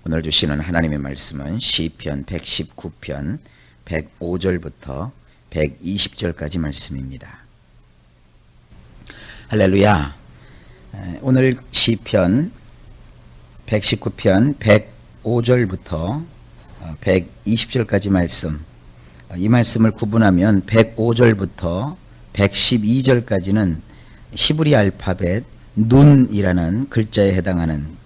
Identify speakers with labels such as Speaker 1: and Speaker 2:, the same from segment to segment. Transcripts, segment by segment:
Speaker 1: 오늘 주시는 하나님의 말씀은 시편 119편 105절부터 120절까지 말씀입니다. 할렐루야. 오늘 시편 119편 105절부터 120절까지 말씀, 이 말씀을 구분하면 105절부터 112절까지는 시브리 알파벳 눈이라는 글자에 해당하는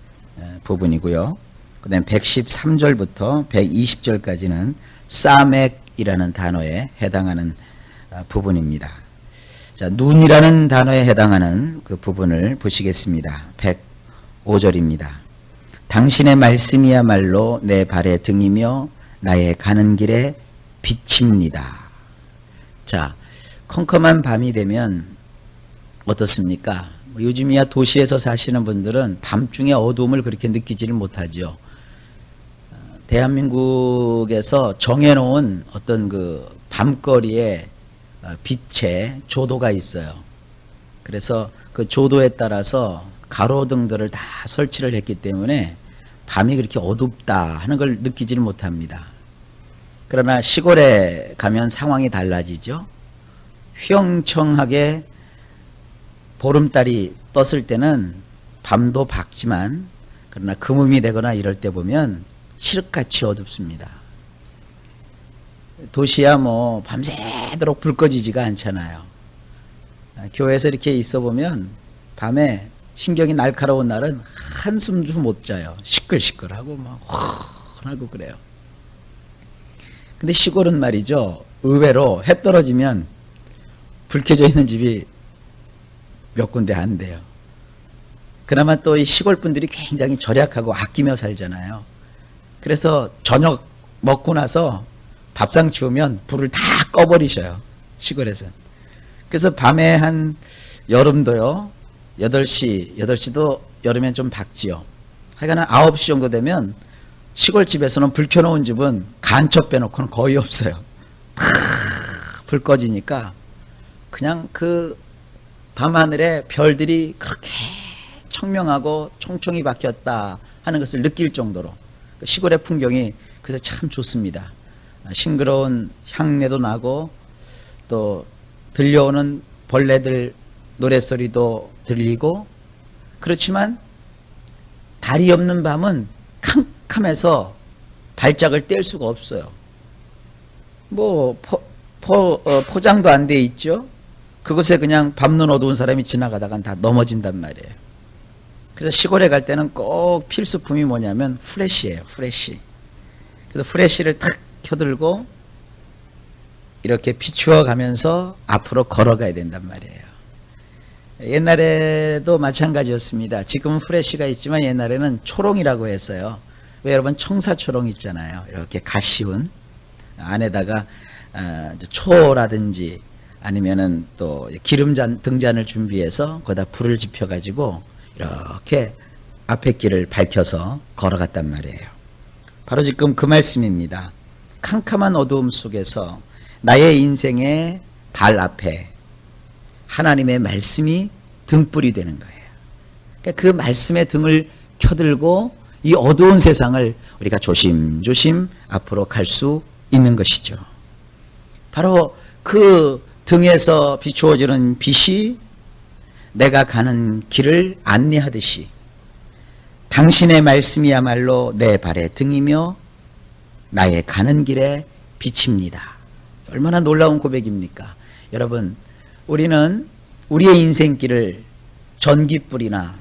Speaker 1: 부분이고요. 그 다음에 113절부터 120절까지는 사맥이라는 단어에 해당하는 부분입니다. 자, 눈이라는 단어에 해당하는 그 부분을 보시겠습니다. 105절입니다. 당신의 말씀이야말로 내 발의 등이며 나의 가는 길에 빛입니다. 자, 컴컴한 밤이 되면 어떻습니까? 요즘이야 도시에서 사시는 분들은 밤중에 어두움을 그렇게 느끼지를 못하죠. 대한민국에서 정해놓은 어떤 그 밤거리에 빛의 조도가 있어요. 그래서 그 조도에 따라서 가로등들을 다 설치를 했기 때문에 밤이 그렇게 어둡다 하는 걸 느끼지를 못합니다. 그러나 시골에 가면 상황이 달라지죠. 휘영청하게 보름달이 떴을 때는 밤도 밝지만 그러나 금음이 되거나 이럴 때 보면 칠흑같이 어둡습니다. 도시야 뭐 밤새도록 불 꺼지지가 않잖아요. 교회에서 이렇게 있어 보면 밤에 신경이 날카로운 날은 한숨도 못 자요. 시끌시끌하고 막 훤하고 그래요. 근데 시골은 말이죠, 의외로 해 떨어지면 불 켜져 있는 집이 몇 군데 안 돼요. 그나마 또 이 시골 분들이 굉장히 절약하고 아끼며 살잖아요. 그래서 저녁 먹고 나서 밥상 치우면 불을 다 꺼버리셔요. 시골에서는. 그래서 밤에 한 여름도요. 8시도 여름엔 좀 밝지요. 하여간 9시 정도 되면 시골집에서는 불 켜놓은 집은 간첩 빼놓고는 거의 없어요. 불 꺼지니까 그냥 그 밤하늘에 별들이 그렇게 청명하고 총총히 바뀌었다 하는 것을 느낄 정도로 시골의 풍경이 그래서 참 좋습니다. 싱그러운 향내도 나고 또 들려오는 벌레들 노랫소리도 들리고, 그렇지만 달이 없는 밤은 캄캄해서 발작을 뗄 수가 없어요. 뭐 포장도 안 돼 있죠. 그곳에 그냥 밤눈 어두운 사람이 지나가다간 다 넘어진단 말이에요. 그래서 시골에 갈 때는 꼭 필수품이 뭐냐면 후레쉬예요. 후레쉬. 그래서 후레쉬를 탁 켜들고 이렇게 비추어 가면서 앞으로 걸어가야 된단 말이에요. 옛날에도 마찬가지였습니다. 지금은 후레쉬가 있지만 옛날에는 초롱이라고 했어요. 왜 여러분 청사초롱 있잖아요. 이렇게 가시운 안에다가 초라든지 아니면은 또 기름잔 등잔을 준비해서 거기다 불을 지펴 가지고 이렇게 앞에 길을 밝혀서 걸어갔단 말이에요. 바로 지금 그 말씀입니다. 캄캄한 어두움 속에서 나의 인생의 발 앞에 하나님의 말씀이 등불이 되는 거예요. 그러니까 그 말씀의 등을 켜들고 이 어두운 세상을 우리가 조심조심 앞으로 갈 수 있는 것이죠. 바로 그 등에서 비추어지는 빛이 내가 가는 길을 안내하듯이 당신의 말씀이야말로 내 발의 등이며 나의 가는 길에 빛입니다. 얼마나 놀라운 고백입니까? 여러분, 우리는 우리의 인생길을 전기불이나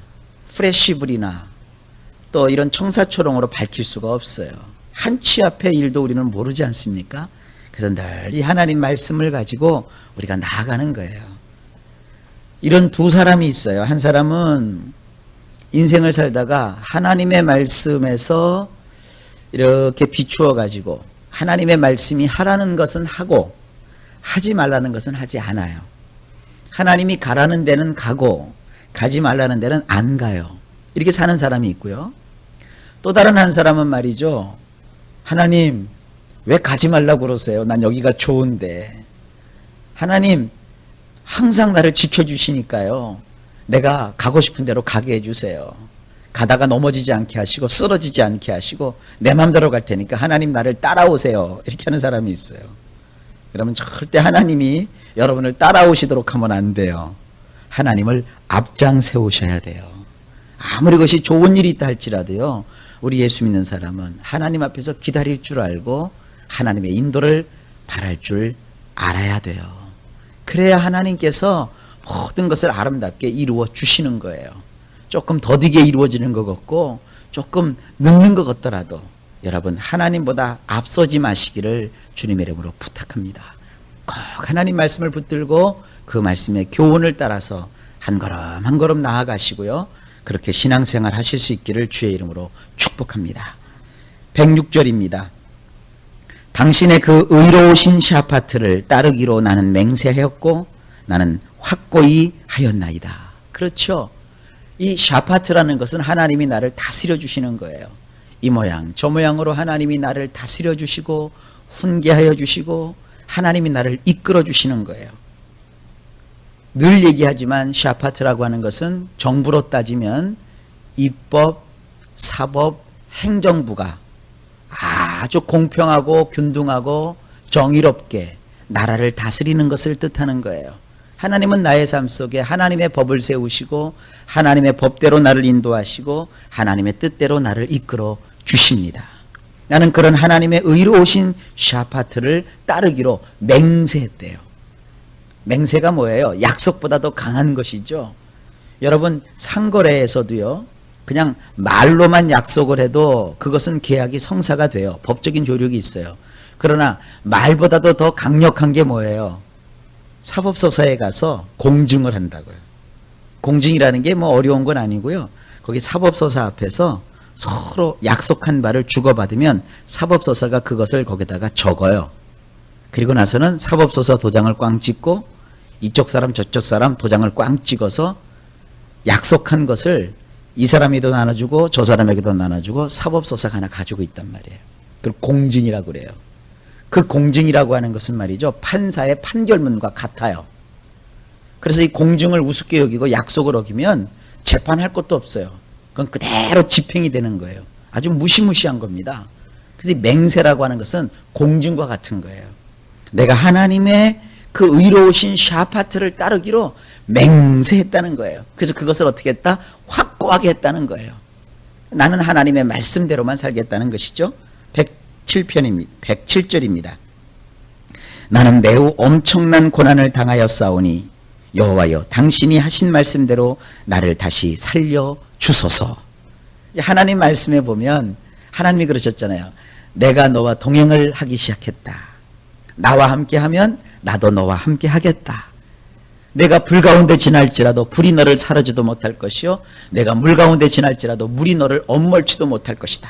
Speaker 1: 프레쉬불이나 또 이런 청사초롱으로 밝힐 수가 없어요. 한치 앞의 일도 우리는 모르지 않습니까? 그래서 늘 이 하나님 말씀을 가지고 우리가 나아가는 거예요. 이런 두 사람이 있어요. 한 사람은 인생을 살다가 하나님의 말씀에서 이렇게 비추어 가지고 하나님의 말씀이 하라는 것은 하고 하지 말라는 것은 하지 않아요. 하나님이 가라는 데는 가고 가지 말라는 데는 안 가요. 이렇게 사는 사람이 있고요. 또 다른 한 사람은 말이죠. 하나님 왜 가지 말라고 그러세요? 난 여기가 좋은데. 하나님 항상 나를 지켜주시니까요. 내가 가고 싶은 대로 가게 해주세요. 가다가 넘어지지 않게 하시고 쓰러지지 않게 하시고 내 맘대로 갈 테니까 하나님 나를 따라오세요. 이렇게 하는 사람이 있어요. 여러분 절대 하나님이 여러분을 따라오시도록 하면 안 돼요. 하나님을 앞장 세우셔야 돼요. 아무리 그것이 좋은 일이 있다 할지라도요. 우리 예수 믿는 사람은 하나님 앞에서 기다릴 줄 알고 하나님의 인도를 바랄 줄 알아야 돼요. 그래야 하나님께서 모든 것을 아름답게 이루어 주시는 거예요. 조금 더디게 이루어지는 것 같고 조금 늦는 것 같더라도 여러분 하나님보다 앞서지 마시기를 주님의 이름으로 부탁합니다. 꼭 하나님 말씀을 붙들고 그 말씀의 교훈을 따라서 한 걸음 한 걸음 나아가시고요. 그렇게 신앙생활 하실 수 있기를 주의 이름으로 축복합니다. 106절입니다. 당신의 그 의로우신 샤파트를 따르기로 나는 맹세하였고 나는 확고히 하였나이다. 그렇죠. 이 샤파트라는 것은 하나님이 나를 다스려 주시는 거예요. 이 모양 저 모양으로 하나님이 나를 다스려 주시고 훈계하여 주시고 하나님이 나를 이끌어 주시는 거예요. 늘 얘기하지만 샤파트라고 하는 것은 정부로 따지면 입법, 사법, 행정부가 아주 공평하고 균등하고 정의롭게 나라를 다스리는 것을 뜻하는 거예요. 하나님은 나의 삶 속에 하나님의 법을 세우시고 하나님의 법대로 나를 인도하시고 하나님의 뜻대로 나를 이끌어 주십니다. 나는 그런 하나님의 의로우신 샤파트를 따르기로 맹세했대요. 맹세가 뭐예요? 약속보다 더 강한 것이죠. 여러분 상거래에서도요. 그냥 말로만 약속을 해도 그것은 계약이 성사가 돼요. 법적인 조력이 있어요. 그러나 말보다도 더 강력한 게 뭐예요? 사법소사에 가서 공증을 한다고요. 공증이라는 게 뭐 어려운 건 아니고요. 거기 사법소사 앞에서 서로 약속한 바를 주고받으면 사법소사가 그것을 거기다가 적어요. 그리고 나서는 사법소사 도장을 꽝 찍고 이쪽 사람 저쪽 사람 도장을 꽝 찍어서 약속한 것을 이 사람에도 나눠주고 저 사람에게도 나눠주고 사법소사가 하나 가지고 있단 말이에요. 그걸 공증이라고 그래요. 그 공증이라고 하는 것은 말이죠. 판사의 판결문과 같아요. 그래서 이 공증을 우습게 여기고 약속을 어기면 재판할 것도 없어요. 그건 그대로 집행이 되는 거예요. 아주 무시무시한 겁니다. 그래서 이 맹세라고 하는 것은 공증과 같은 거예요. 내가 하나님의 그 의로우신 샤파트를 따르기로 맹세했다는 거예요. 그래서 그것을 어떻게 했다? 확고하게 했다는 거예요. 나는 하나님의 말씀대로만 살겠다는 것이죠. 107절입니다. 나는 매우 엄청난 고난을 당하여 싸우니 여호와여 당신이 하신 말씀대로 나를 다시 살려 주소서. 하나님 말씀에 보면 하나님이 그러셨잖아요. 내가 너와 동행을 하기 시작했다. 나와 함께하면 나도 너와 함께 하겠다. 내가 불 가운데 지날지라도 불이 너를 사르지도 못할 것이요 내가 물 가운데 지날지라도 물이 너를 엄멀지도 못할 것이다.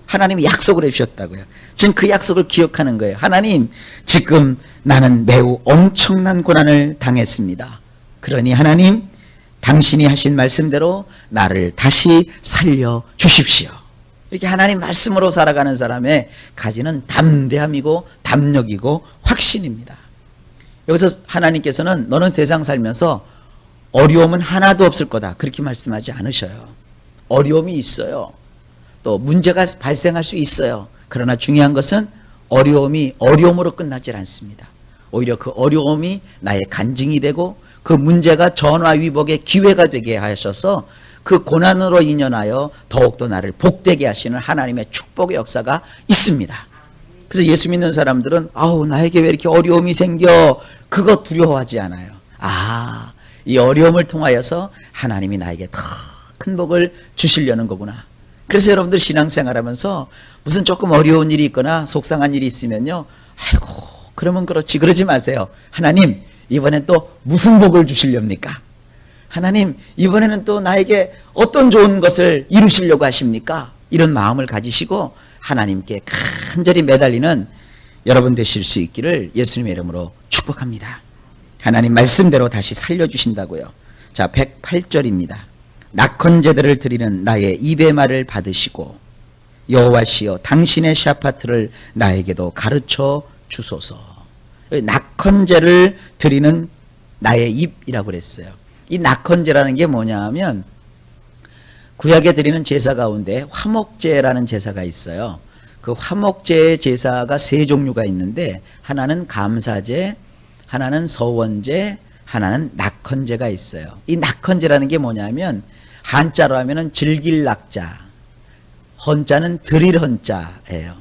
Speaker 1: 하나님이 약속을 해주셨다고요. 지금 그 약속을 기억하는 거예요. 하나님 지금 나는 매우 엄청난 고난을 당했습니다. 그러니 하나님 당신이 하신 말씀대로 나를 다시 살려 주십시오. 이렇게 하나님 말씀으로 살아가는 사람의 가지는 담대함이고 담력이고 확신입니다. 여기서 하나님께서는 너는 세상 살면서 어려움은 하나도 없을 거다 그렇게 말씀하지 않으셔요. 어려움이 있어요. 또 문제가 발생할 수 있어요. 그러나 중요한 것은 어려움이 어려움으로 끝나질 않습니다. 오히려 그 어려움이 나의 간증이 되고 그 문제가 전화위복의 기회가 되게 하셔서 그 고난으로 인연하여 더욱더 나를 복되게 하시는 하나님의 축복의 역사가 있습니다. 그래서 예수 믿는 사람들은 아우 나에게 왜 이렇게 어려움이 생겨 그거 두려워하지 않아요. 아, 이 어려움을 통하여서 하나님이 나에게 더 큰 복을 주시려는 거구나. 그래서 여러분들 신앙생활하면서 무슨 조금 어려운 일이 있거나 속상한 일이 있으면요. 아이고 그러면 그렇지 그러지 마세요. 하나님 이번엔 또 무슨 복을 주시렵니까? 하나님 이번에는 또 나에게 어떤 좋은 것을 이루시려고 하십니까? 이런 마음을 가지시고 하나님께 간절히 매달리는 여러분 되실 수 있기를 예수님의 이름으로 축복합니다. 하나님 말씀대로 다시 살려주신다고요. 자 108절입니다. 낙헌제들을 드리는 나의 입의 말을 받으시고 여호와시여 당신의 샤파트를 나에게도 가르쳐 주소서. 낙헌제를 드리는 나의 입이라고 그랬어요. 이 낙헌제라는 게 뭐냐 하면 구약에 드리는 제사 가운데 화목제라는 제사가 있어요. 그 화목제 제사가 세 종류가 있는데 하나는 감사제, 하나는 서원제, 하나는 낙헌제가 있어요. 이 낙헌제라는 게 뭐냐면 한자로 하면은 즐길 낙자, 헌자는 드릴 헌자예요.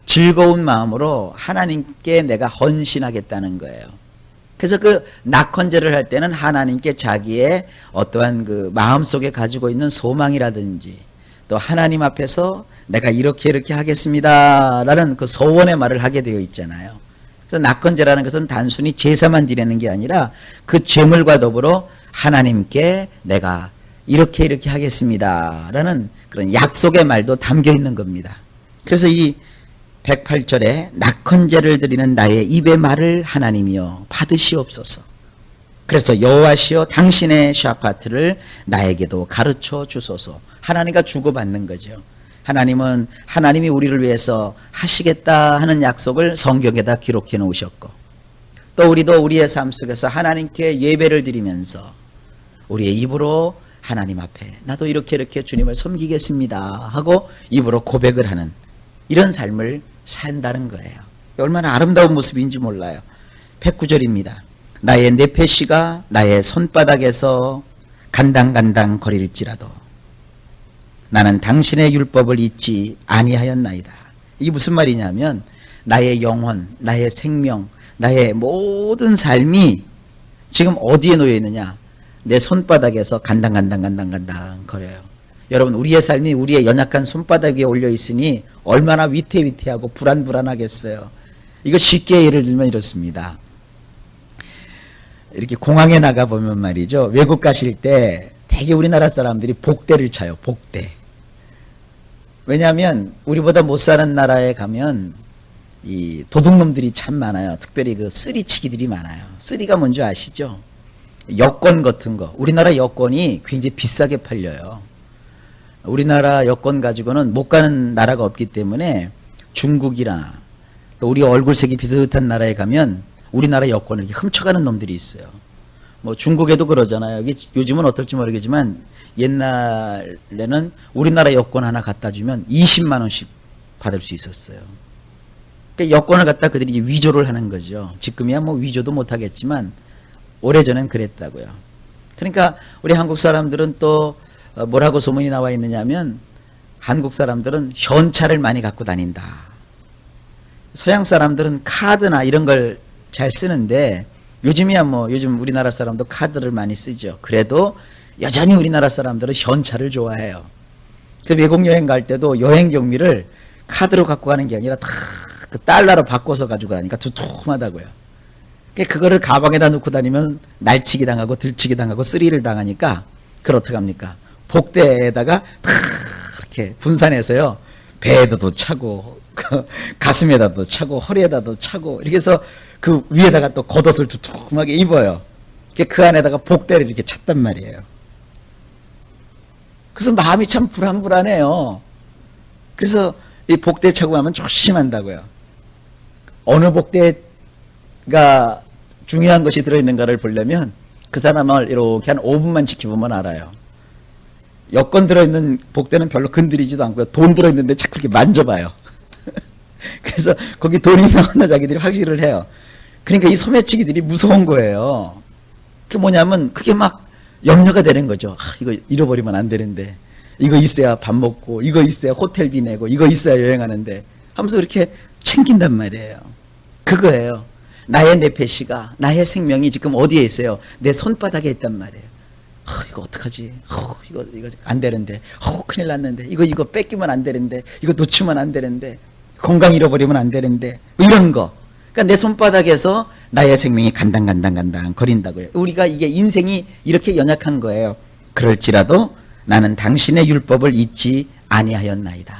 Speaker 1: 즐거운 마음으로 하나님께 내가 헌신하겠다는 거예요. 그래서 그 낙헌제를 할 때는 하나님께 자기의 어떠한 그 마음속에 가지고 있는 소망이라든지 또 하나님 앞에서 내가 이렇게 하겠습니다라는 그 소원의 말을 하게 되어 있잖아요. 그래서 낙헌제라는 것은 단순히 제사만 지내는 게 아니라 그 제물과 더불어 하나님께 내가 이렇게 하겠습니다라는 그런 약속의 말도 담겨 있는 겁니다. 그래서 이 108절에 낙헌제를 드리는 나의 입의 말을 하나님이여 받으시옵소서. 그래서 여호와시여 당신의 샤파트를 나에게도 가르쳐 주소서. 하나님과 주고받는 거죠. 하나님은 하나님이 우리를 위해서 하시겠다 하는 약속을 성경에다 기록해 놓으셨고 또 우리도 우리의 삶 속에서 하나님께 예배를 드리면서 우리의 입으로 하나님 앞에 나도 이렇게 주님을 섬기겠습니다 하고 입으로 고백을 하는 이런 삶을 산다는 거예요. 얼마나 아름다운 모습인지 몰라요. 109절입니다. 나의 네페시가 나의 손바닥에서 간당간당 거릴지라도 나는 당신의 율법을 잊지 아니하였나이다. 이게 무슨 말이냐면 나의 영혼, 나의 생명, 나의 모든 삶이 지금 어디에 놓여 있느냐? 내 손바닥에서 간당 거려요. 여러분 우리의 삶이 우리의 연약한 손바닥 위에 올려 있으니 얼마나 위태위태하고 불안하겠어요. 이거 쉽게 예를 들면 이렇습니다. 이렇게 공항에 나가보면 말이죠. 외국 가실 때 되게 우리나라 사람들이 복대를 차요. 복대. 왜냐하면 우리보다 못 사는 나라에 가면 이 도둑놈들이 참 많아요. 특별히 그 쓰리치기들이 많아요. 쓰리가 뭔지 아시죠? 여권 같은 거. 우리나라 여권이 굉장히 비싸게 팔려요. 우리나라 여권 가지고는 못 가는 나라가 없기 때문에 중국이나 또 우리 얼굴색이 비슷한 나라에 가면 우리나라 여권을 이렇게 훔쳐가는 놈들이 있어요. 뭐 중국에도 그러잖아요. 요즘은 어떨지 모르겠지만 옛날에는 우리나라 여권 하나 갖다 주면 20만 원씩 받을 수 있었어요. 그러니까 여권을 갖다 그들이 위조를 하는 거죠. 지금이야 뭐 위조도 못 하겠지만 오래전엔 그랬다고요. 그러니까 우리 한국 사람들은 또 뭐라고 소문이 나와 있느냐면 한국 사람들은 현찰을 많이 갖고 다닌다. 서양 사람들은 카드나 이런 걸 잘 쓰는데 요즘이야 뭐 요즘 우리나라 사람도 카드를 많이 쓰죠. 그래도 여전히 우리나라 사람들은 현찰을 좋아해요. 그 외국 여행 갈 때도 여행 경비를 카드로 갖고 가는 게 아니라 다 그 달러로 바꿔서 가지고 가니까 두툼하다고요. 그거를 가방에다 넣고 다니면 날치기 당하고 들치기 당하고 쓰리를 당하니까 그걸 어떻게 합니까? 복대에다가 다 이렇게 분산해서요. 배에다도 차고 가슴에다도 차고 허리에다도 차고 이렇게 해서 그 위에다가 또 겉옷을 두툼하게 입어요. 그 안에다가 복대를 이렇게 찼단 말이에요. 그래서 마음이 참 불안해요. 그래서 이 복대 차고 하면 조심한다고요. 어느 복대가 중요한 것이 들어있는가를 보려면 그 사람을 이렇게 한 5분만 지켜보면 알아요. 여권 들어있는 복대는 별로 건드리지도 않고요. 돈 들어있는데 자꾸 이렇게 만져봐요. 그래서 거기 돈이 나왔나 자기들이 확실을 해요. 그러니까 이 소매치기들이 무서운 거예요. 그게 뭐냐면 그게 막 염려가 되는 거죠. 이거 잃어버리면 안 되는데 이거 있어야 밥 먹고 이거 있어야 호텔비 내고 이거 있어야 여행하는데 하면서 이렇게 챙긴단 말이에요. 그거예요. 나의 네페시가 나의 생명이 지금 어디에 있어요? 내 손바닥에 있단 말이에요. 이거 어떡하지? 이거 안 되는데. 큰일 났는데. 이거 뺏기면 안 되는데. 이거 놓치면 안 되는데. 건강 잃어버리면 안 되는데. 이런 거. 그러니까 내 손바닥에서 나의 생명이 간당 거린다고요. 우리가 이게 인생이 이렇게 연약한 거예요. 그럴지라도 나는 당신의 율법을 잊지 아니하였나이다.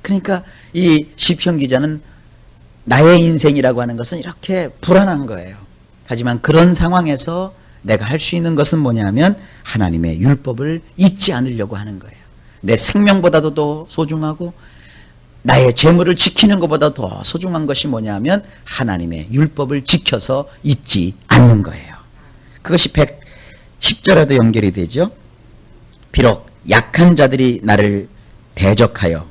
Speaker 1: 그러니까 이 시편 기자는 나의 인생이라고 하는 것은 이렇게 불안한 거예요. 하지만 그런 상황에서 내가 할 수 있는 것은 뭐냐면 하나님의 율법을 잊지 않으려고 하는 거예요. 내 생명보다도 더 소중하고 나의 재물을 지키는 것보다 더 소중한 것이 뭐냐면 하나님의 율법을 지켜서 잊지 않는 거예요. 그것이 110절에도 연결이 되죠. 비록 약한 자들이 나를 대적하여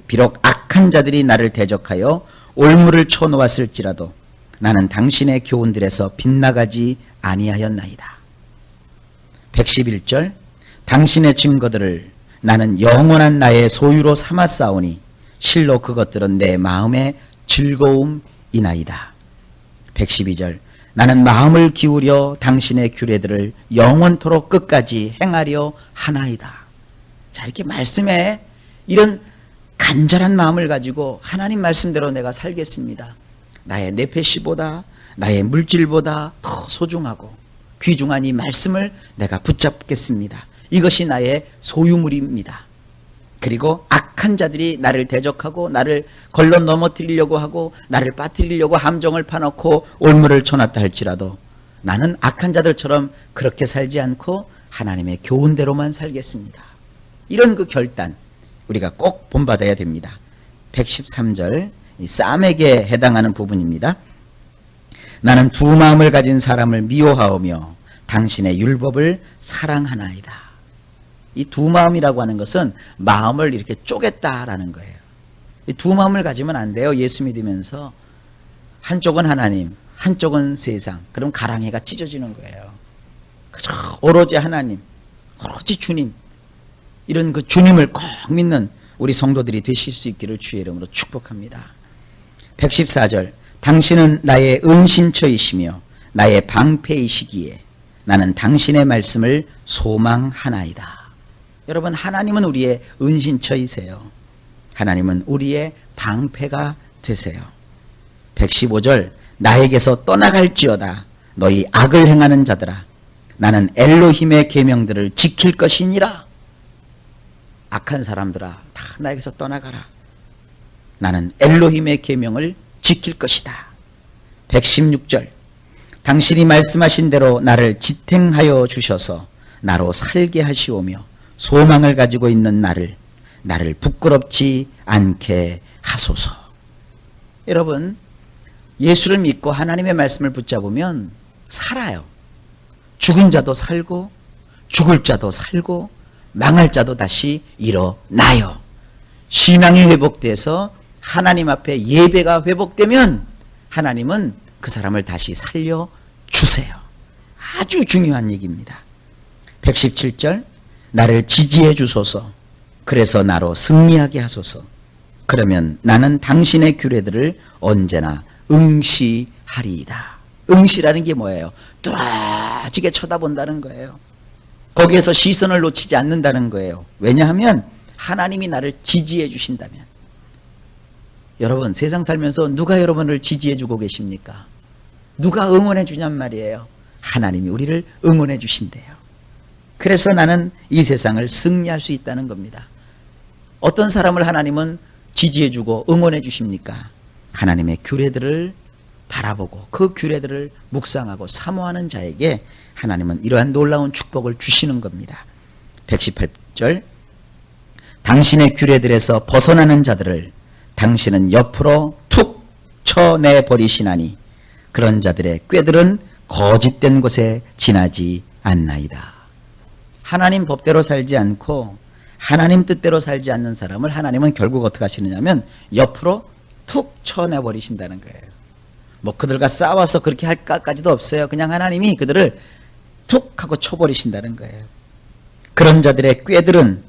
Speaker 1: 비록 악한 자들이 나를 대적하여 올무를 쳐놓았을지라도 나는 당신의 교훈들에서 빗나가지 아니하였나이다. 111절 당신의 증거들을 나는 영원한 나의 소유로 삼았사오니 실로 그것들은 내 마음의 즐거움이나이다. 112절 나는 마음을 기울여 당신의 규례들을 영원토록 끝까지 행하려 하나이다. 자, 이렇게 말씀에 이런 간절한 마음을 가지고 하나님 말씀대로 내가 살겠습니다. 나의 네페시보다 나의 물질보다 더 소중하고 귀중한 이 말씀을 내가 붙잡겠습니다. 이것이 나의 소유물입니다. 그리고 악한 자들이 나를 대적하고 나를 걸러 넘어뜨리려고 하고 나를 빠뜨리려고 함정을 파놓고 올무를 쳐놨다 할지라도 나는 악한 자들처럼 그렇게 살지 않고 하나님의 교훈대로만 살겠습니다. 이런 그 결단 우리가 꼭 본받아야 됩니다. 113절 쌈에게 해당하는 부분입니다. 나는 두 마음을 가진 사람을 미워하오며 당신의 율법을 사랑하나이다. 이 두 마음이라고 하는 것은 마음을 이렇게 쪼갰다라는 거예요. 이 두 마음을 가지면 안 돼요. 예수 믿으면서 한쪽은 하나님, 한쪽은 세상. 그럼 가랑이가 찢어지는 거예요. 그저 오로지 하나님, 오로지 주님. 이런 그 주님을 꼭 믿는 우리 성도들이 되실 수 있기를 주의 이름으로 축복합니다. 114절 당신은 나의 은신처이시며 나의 방패이시기에 나는 당신의 말씀을 소망하나이다. 여러분 하나님은 우리의 은신처이세요. 하나님은 우리의 방패가 되세요. 115절 나에게서 떠나갈지어다 너희 악을 행하는 자들아 나는 엘로힘의 계명들을 지킬 것이니라. 악한 사람들아 다 나에게서 떠나가라. 나는 엘로힘의 계명을 지킬 것이다. 116절 당신이 말씀하신 대로 나를 지탱하여 주셔서 나로 살게 하시오며 소망을 가지고 있는 나를 부끄럽지 않게 하소서. 여러분 예수를 믿고 하나님의 말씀을 붙잡으면 살아요. 죽은 자도 살고 죽을 자도 살고 망할 자도 다시 일어나요. 신앙이 회복돼서 하나님 앞에 예배가 회복되면 하나님은 그 사람을 다시 살려주세요. 아주 중요한 얘기입니다. 117절 나를 지지해 주소서 그래서 나로 승리하게 하소서. 그러면 나는 당신의 규례들을 언제나 응시하리이다. 응시라는 게 뭐예요? 뚜라지게 쳐다본다는 거예요. 거기에서 시선을 놓치지 않는다는 거예요. 왜냐하면 하나님이 나를 지지해 주신다면. 여러분 세상 살면서 누가 여러분을 지지해 주고 계십니까? 누가 응원해 주냔 말이에요. 하나님이 우리를 응원해 주신대요. 그래서 나는 이 세상을 승리할 수 있다는 겁니다. 어떤 사람을 하나님은 지지해 주고 응원해 주십니까? 하나님의 규례들을 바라보고 그 규례들을 묵상하고 사모하는 자에게 하나님은 이러한 놀라운 축복을 주시는 겁니다. 118절 당신의 규례들에서 벗어나는 자들을 당신은 옆으로 툭 쳐내버리시나니 그런 자들의 꾀들은 거짓된 곳에 지나지 않나이다. 하나님 법대로 살지 않고 하나님 뜻대로 살지 않는 사람을 하나님은 결국 어떻게 하시느냐면 옆으로 툭 쳐내버리신다는 거예요. 뭐 그들과 싸워서 그렇게 할까까지도 없어요. 그냥 하나님이 그들을 툭 하고 쳐버리신다는 거예요. 그런 자들의 꾀들은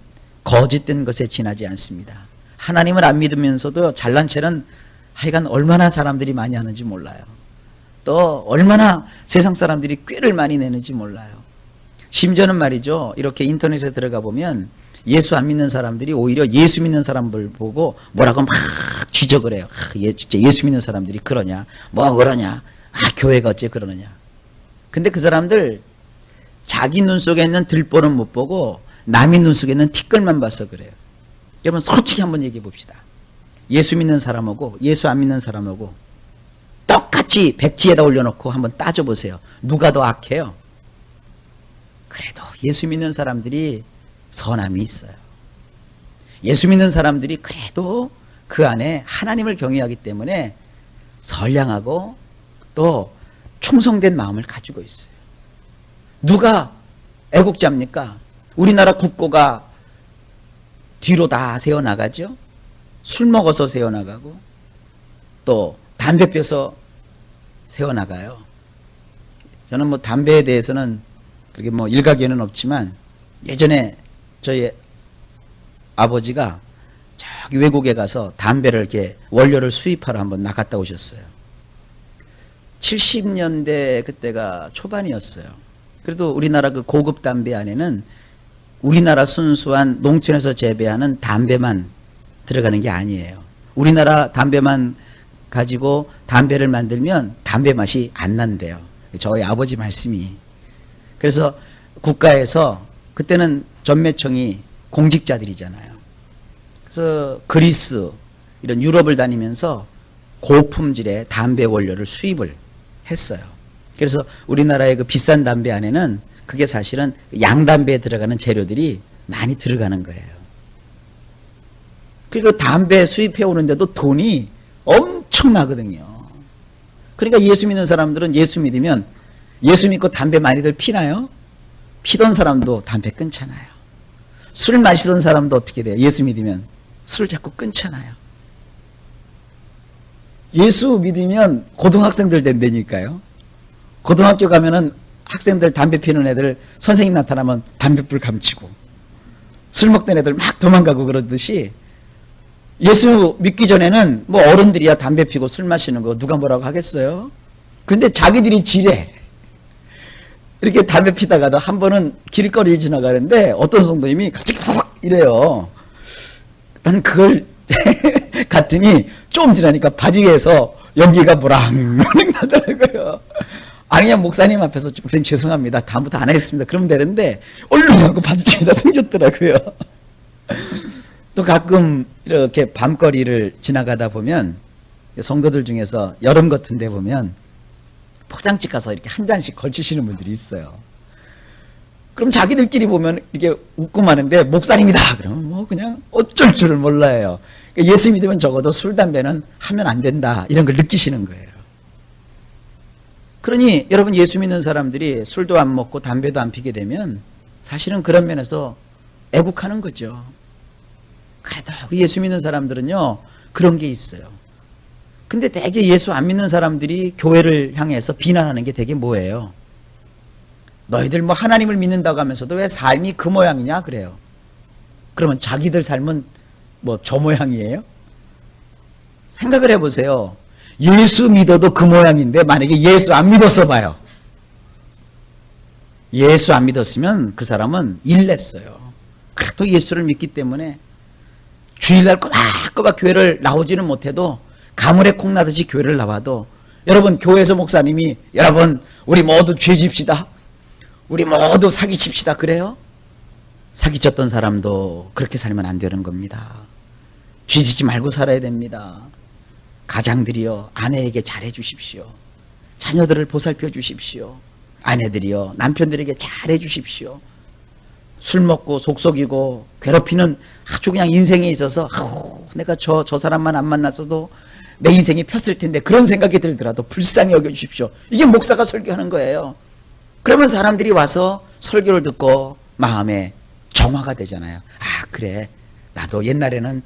Speaker 1: 거짓된 것에 지나지 않습니다. 하나님을 안 믿으면서도 잘난 체는 하여간 얼마나 사람들이 많이 하는지 몰라요. 또 얼마나 세상 사람들이 꾀를 많이 내는지 몰라요. 심지어는 말이죠. 이렇게 인터넷에 들어가 보면 예수 안 믿는 사람들이 오히려 예수 믿는 사람들 보고 뭐라고 막 지적을 해요. 진짜 예수 믿는 사람들이 그러냐. 뭐 그러냐. 교회가 어째 그러느냐. 근데 그 사람들 자기 눈 속에 있는 들보는 못 보고 남의 눈 속에 있는 티끌만 봐서 그래요. 여러분 솔직히 한번 얘기해 봅시다. 예수 믿는 사람하고 예수 안 믿는 사람하고 똑같이 백지에다 올려놓고 한번 따져보세요. 누가 더 악해요? 그래도 예수 믿는 사람들이 선함이 있어요. 예수 믿는 사람들이 그래도 그 안에 하나님을 경외하기 때문에 선량하고 또 충성된 마음을 가지고 있어요. 누가 애국자입니까? 우리나라 국고가 뒤로 다 새어나가죠. 술 먹어서 새어나가고 또 담배 피워서 새어나가요. 저는 뭐 담배에 대해서는 그렇게 뭐 일가견은 없지만 예전에 저희 아버지가 저기 외국에 가서 담배를 이렇게 원료를 수입하러 한번 나갔다 오셨어요. 70년대 그때가 초반이었어요. 그래도 우리나라 그 고급 담배 안에는 우리나라 순수한 농촌에서 재배하는 담배만 들어가는 게 아니에요. 우리나라 담배만 가지고 담배를 만들면 담배 맛이 안 난대요. 저희 아버지 말씀이. 그래서 국가에서 그때는 전매청이 공직자들이잖아요. 그래서 그리스 이런 유럽을 다니면서 고품질의 담배 원료를 수입을 했어요. 그래서 우리나라의 그 비싼 담배 안에는 그게 사실은 양담배에 들어가는 재료들이 많이 들어가는 거예요. 그리고 담배 수입해 오는데도 돈이 엄청나거든요. 그러니까 예수 믿는 사람들은 예수 믿으면 예수 믿고 담배 많이들 피나요? 피던 사람도 담배 끊잖아요. 술 마시던 사람도 어떻게 돼요? 예수 믿으면 술을 자꾸 끊잖아요. 예수 믿으면 고등학생들 된다니까요. 고등학교 가면은 학생들 담배 피우는 애들 선생님 나타나면 담배불 감치고 술 먹던 애들 막 도망가고 그러듯이 예수 믿기 전에는 뭐 어른들이야 담배 피고 술 마시는 거 누가 뭐라고 하겠어요? 근데 자기들이 지레 이렇게 담배 피다가도 한 번은 길거리 지나가는데 어떤 성도님이 갑자기 훅 이래요. 난 그걸 갔더니 좀 지나니까 바지 위에서 연기가 모락모락 나더라고요. 아니 그냥 목사님 앞에서 목사님 죄송합니다. 다음부터 안 하겠습니다. 그러면 되는데 얼른 하고 바지춤에다 숨겼더라고요. 또 가끔 이렇게 밤거리를 지나가다 보면 성도들 중에서 여름 같은 데 보면 포장집 가서 이렇게 한 잔씩 걸치시는 분들이 있어요. 그럼 자기들끼리 보면 이게 웃고 마는데 목사님이다 그러면 뭐 그냥 어쩔 줄을 몰라요. 그러니까 예수 믿으면 적어도 술, 담배는 하면 안 된다 이런 걸 느끼시는 거예요. 그러니 여러분 예수 믿는 사람들이 술도 안 먹고 담배도 안 피게 되면 사실은 그런 면에서 애국하는 거죠. 그래도 우리 예수 믿는 사람들은요 그런 게 있어요. 근데 되게 예수 안 믿는 사람들이 교회를 향해서 비난하는 게 되게 뭐예요? 너희들 뭐 하나님을 믿는다고 하면서도 왜 삶이 그 모양이냐 그래요. 그러면 자기들 삶은 뭐 저 모양이에요? 생각을 해보세요. 예수 믿어도 그 모양인데 만약에 예수 안 믿었어 봐요. 예수 안 믿었으면 그 사람은 일냈어요. 그래도 예수를 믿기 때문에 주일날 꼬박꼬박 교회를 나오지는 못해도 가물에 콩 나듯이 교회를 나와도 여러분 교회에서 목사님이 여러분 우리 모두 죄 집시다. 우리 모두 사기 칩시다. 그래요? 사기 쳤던 사람도 그렇게 살면 안 되는 겁니다. 죄 짓지 말고 살아야 됩니다. 가장들이요 아내에게 잘해 주십시오. 자녀들을 보살펴 주십시오. 아내들이요 남편들에게 잘해 주십시오. 술 먹고 속속이고 괴롭히는 아주 그냥 인생에 있어서 내가 저 사람만 안 만났어도 내 인생이 폈을 텐데 그런 생각이 들더라도 불쌍히 여겨주십시오. 이게 목사가 설교하는 거예요. 그러면 사람들이 와서 설교를 듣고 마음에 정화가 되잖아요. 아 그래 나도 옛날에는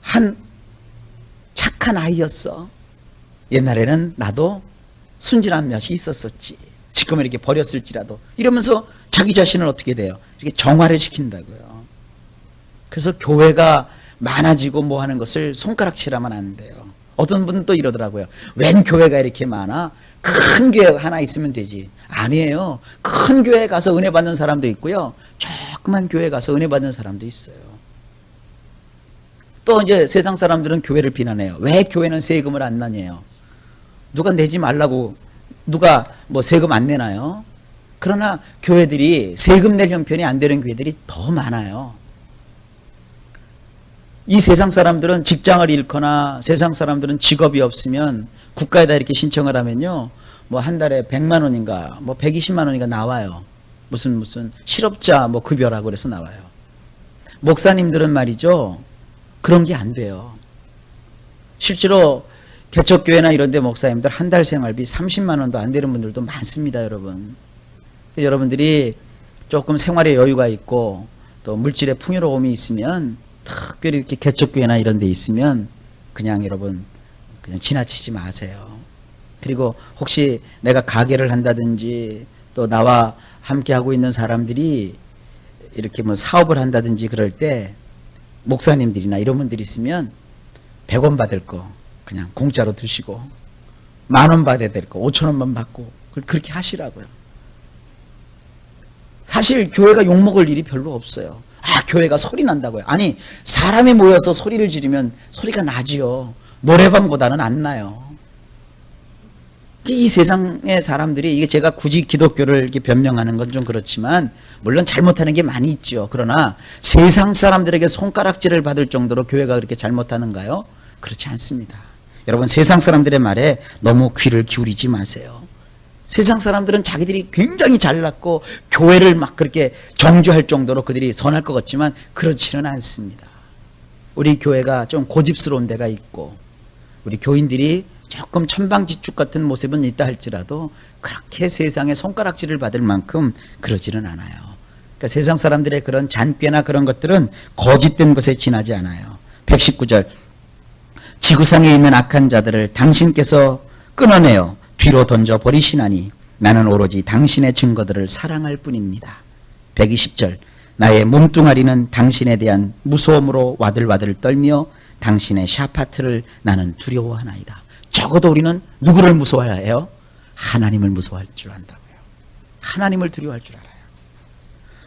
Speaker 1: 한 착한 아이였어. 옛날에는 나도 순진한 맛이 있었었지. 지금은 이렇게 버렸을지라도 이러면서 자기 자신을 어떻게 돼요? 이렇게 정화를 시킨다고요. 그래서 교회가 많아지고 뭐 하는 것을 손가락질하면 안 돼요. 어떤 분은 또 이러더라고요. 웬 교회가 이렇게 많아? 큰 교회 하나 있으면 되지. 아니에요. 큰 교회에 가서 은혜 받는 사람도 있고요. 조그만 교회에 가서 은혜 받는 사람도 있어요. 또 이제 세상 사람들은 교회를 비난해요. 왜 교회는 세금을 안 내냐요? 누가 내지 말라고 누가 뭐 세금 안 내나요? 그러나 교회들이 세금 낼 형편이 안 되는 교회들이 더 많아요. 이 세상 사람들은 직장을 잃거나 세상 사람들은 직업이 없으면 국가에다 이렇게 신청을 하면요. 뭐 한 달에 100만 원인가 뭐 120만 원인가 나와요. 무슨 실업자 뭐 급여라고 그래서 나와요. 목사님들은 말이죠. 그런 게 안 돼요. 실제로 개척교회나 이런 데 목사님들 한 달 생활비 30만 원도 안 되는 분들도 많습니다, 여러분. 여러분들이 조금 생활에 여유가 있고 또 물질의 풍요로움이 있으면 특별히 이렇게 개척교회나 이런 데 있으면 그냥 여러분 그냥 지나치지 마세요. 그리고 혹시 내가 가게를 한다든지 또 나와 함께 하고 있는 사람들이 이렇게 뭐 사업을 한다든지 그럴 때 목사님들이나 이런 분들이 있으면 100원 받을 거 그냥 공짜로 드시고 10,000원 받아야 될 거 5,000원만 받고 그렇게 하시라고요. 사실 교회가 욕먹을 일이 별로 없어요. 아, 교회가 소리 난다고요. 아니, 사람이 모여서 소리를 지르면 소리가 나지요. 노래방보다는 안 나요. 이 세상의 사람들이, 이게 제가 굳이 기독교를 이렇게 변명하는 건 좀 그렇지만, 물론 잘못하는 게 많이 있죠. 그러나 세상 사람들에게 손가락질을 받을 정도로 교회가 그렇게 잘못하는가요? 그렇지 않습니다. 여러분, 세상 사람들의 말에 너무 귀를 기울이지 마세요. 세상 사람들은 자기들이 굉장히 잘났고 교회를 막 그렇게 정죄할 정도로 그들이 선할 것 같지만 그렇지는 않습니다. 우리 교회가 좀 고집스러운 데가 있고 우리 교인들이 조금 천방지축 같은 모습은 있다 할지라도 그렇게 세상에 손가락질을 받을 만큼 그러지는 않아요. 그러니까 세상 사람들의 그런 잔꾀나 그런 것들은 거짓된 것에 지나지 않아요. 119절 지구상에 있는 악한 자들을 당신께서 끊어내어 뒤로 던져버리시나니 나는 오로지 당신의 증거들을 사랑할 뿐입니다. 120절 나의 몸뚱아리는 당신에 대한 무서움으로 와들와들 떨며 당신의 샤파트를 나는 두려워하나이다. 적어도 우리는 누구를 무서워해요? 하나님을 무서워할 줄 안다고요. 하나님을 두려워할 줄 알아요.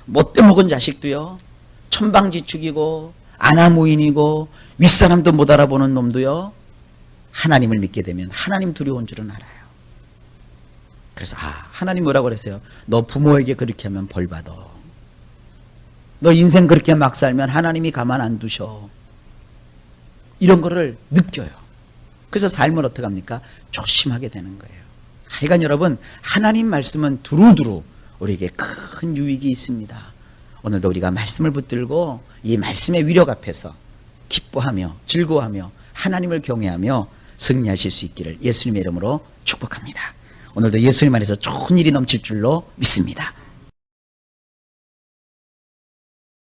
Speaker 1: 못돼 먹은 자식도요, 천방지축이고 아나무인이고 윗사람도 못 알아보는 놈도요, 하나님을 믿게 되면 하나님 두려운 줄은 알아요. 그래서 하나님 뭐라고 그랬어요? 너 부모에게 그렇게 하면 벌 받아. 너 인생 그렇게 막 살면 하나님이 가만 안 두셔. 이런 거를 느껴요. 그래서 삶을 어떻게 합니까? 조심하게 되는 거예요. 하여간 여러분, 하나님 말씀은 두루두루 우리에게 큰 유익이 있습니다. 오늘도 우리가 말씀을 붙들고 이 말씀의 위력 앞에서 기뻐하며 즐거워하며 하나님을 경외하며 승리하실 수 있기를 예수님의 이름으로 축복합니다. 오늘도 예수님 안에서 좋은 일이 넘칠 줄로 믿습니다.